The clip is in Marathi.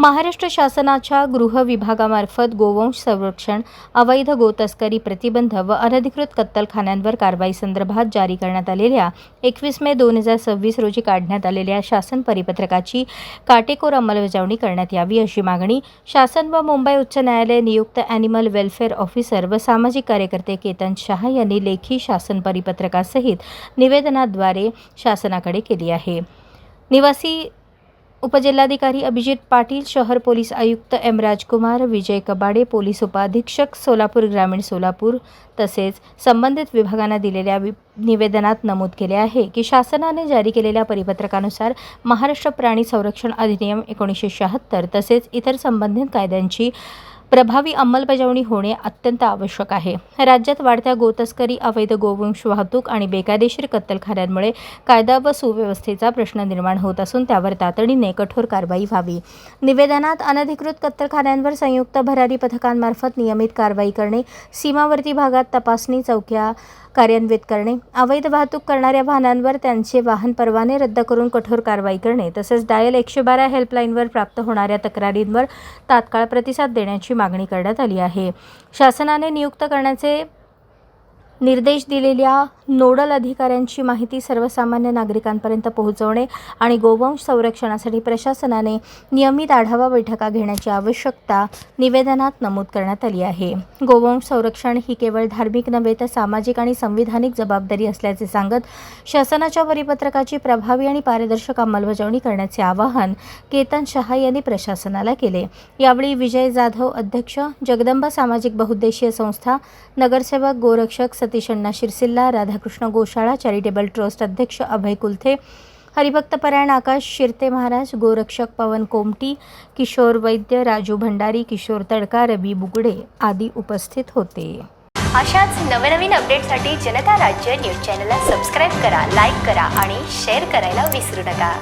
महाराष्ट्र शासनाच्या गृह विभागामार्फत गोवंश संरक्षण, अवैध गोतस्करी प्रतिबंध व अनधिकृत कत्तलखान्यांवर कारवाई संदर्भात जारी करण्यात आलेल्या 21 मे 2026 रोजी काढण्यात आलेल्या शासन परिपत्रकाची काटेकोर अंमलबजावणी करण्यात यावी अशी मागणी शासन व मुंबई उच्च न्यायालय नियुक्त ॲनिमल वेलफेअर ऑफिसर व सामाजिक कार्यकर्ते केतन शहा यांनी लेखी शासन परिपत्रकासहित निवेदनाद्वारे शासनाकडे केली आहे. निवासी उपजिल्हाधिकारी अभिजित पाटील, शहर पोलीस आयुक्त एम राजकुमार, विजय कबाडे, पोलीस उपाधीक्षक सोलापूर ग्रामीण सोलापूर तसेच संबंधित विभागांना दिलेल्या निवेदनात नमूद केले आहे की शासनाने जारी केलेल्या परिपत्रकानुसार महाराष्ट्र प्राणी संरक्षण अधिनियम 1976 तसेच इतर संबंधित कायद्यांची प्रभावी अंमलबजावणी होणे अत्यंत आवश्यक आहे. राज्यात वाढत्या गोतस्करी, अवैध गोवंश वाहतूक आणि बेकायदेशीर कत्तलखान्यांमुळे कायदा व सुव्यवस्थेचा प्रश्न निर्माण होत असून त्यावर तातडीने कठोर कारवाई व्हावी. निवेदनात अनधिकृत कत्तलखान्यांवर संयुक्त भरारी पथकांमार्फत नियमित कारवाई करणे, सीमावर्ती भागात तपासणी चौक्या कार्यान्वित करणे, अवैध वाहतूक करणाऱ्या वाहनांवर त्यांचे वाहन परवाने रद्द करून कठोर कारवाई करणे तसेच डायल 112 हेल्पलाईनवर प्राप्त होणाऱ्या तक्रारींवर तात्काळ प्रतिसाद देण्याची मागणी करण्यात आली आहे. शासनाने नियुक्त करण्याचे निर्देश दिलेल्या नोडल अधिकाऱ्यांची माहिती सर्वसामान्य नागरिकांपर्यंत पोहोचवणे आणि गोवंश संरक्षणासाठी प्रशासनाने नियमित आढावा बैठका घेण्याची आवश्यकता निवेदनात नमूद करण्यात आली आहे. गोवंश संरक्षण ही केवळ धार्मिक नव्हे तर सामाजिक आणि संविधानिक जबाबदारी असल्याचे सांगत शासनाच्या परिपत्रकाची प्रभावी आणि पारदर्शक अंमलबजावणी करण्याचे आवाहन केतन शहा यांनी प्रशासनाला केले. यावेळी विजय जाधव अध्यक्ष, जगदंबा सामाजिक बहुउद्देशीय संस्था, नगरसेवक गोरक्षक सतीश अण्णा शिरसिल्ला, राधाकृष्ण गोशाळा चॅरिटेबल ट्रस्ट अध्यक्ष अभय कुलथे, हरिभक्तपरायण आकाश शिरते महाराज, गोरक्षक पवन कोमटी, किशोर वैद्य, राजू भंडारी, किशोर तडका, रवी बुगडे आदी उपस्थित होते. अशाच नवनवीन अपडेटसाठी जनता राज्य न्यूज चॅनलला सबस्क्राईब करा, लाईक करा आणि शेअर करायला विसरू नका.